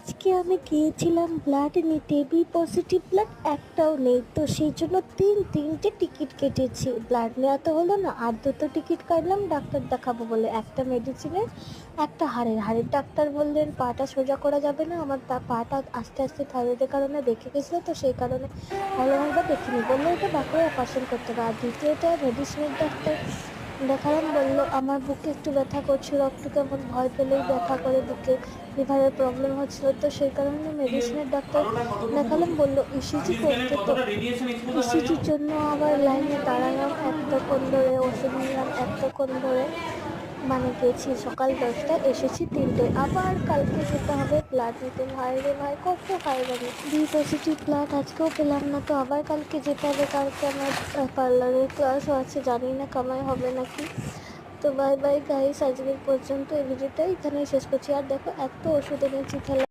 আজকে আমি গিয়েছিলাম ব্লাড নিতে, বি পজিটিভ ব্লাড একটাও নেই, তো সেই জন্য তিনটে টিকিট কেটেছি। ব্লাড নেওয়া তো হলো না, আর দুটো টিকিট কাটলাম ডাক্তার দেখাবো বলে, একটা মেডিসিনের, একটা হাড়ের ডাক্তার বললেন পাটা সোজা করা যাবে না, আমার পাটা আস্তে আস্তে থাইরয়েডের কারণে দেখে গেছিলো, তো সেই কারণে ভালো একবার দেখিনি, বললো এটা বাঁকুড়ায় অপারেশন করতে হবে। আর দ্বিতীয়টা মেডিসিনের ডাক্তার দেখালাম, বললো আমার বুকে একটু ব্যথা করছিল, একটু কেমন ভয় পেলেই ব্যথা করে বুকে, লিভারের প্রবলেম হচ্ছিল, তো সেই কারণে মেডিসিনের ডাক্তার দেখালাম, বললো ইসিজি করতে। তো ইসিজির জন্য আবার লাইনে দাঁড়ালাম এতক্ষণ ধরে, ওষুধ নিলাম এতক্ষণ ধরে, মানে গেছি সকাল 10টায়, এসেছি 3টেয়। আবার কালকে যেতে হবে ব্লাড নিতে। ভাই রে ভাই, কত হয়রানি, বি পজিটিভ ব্লাড আজকেও পেলাম না, তো আবার কালকে যেতে হবে। কালকে আমার পার্লারের ক্লাসও আছে, জানি না কামাই হবে নাকি। তো বাই বাই গাইস, আজকের পর্যন্ত এই ভিডিওটা এখানেই শেষ করছি। আর দেখো এত ওষুধ এনেছি,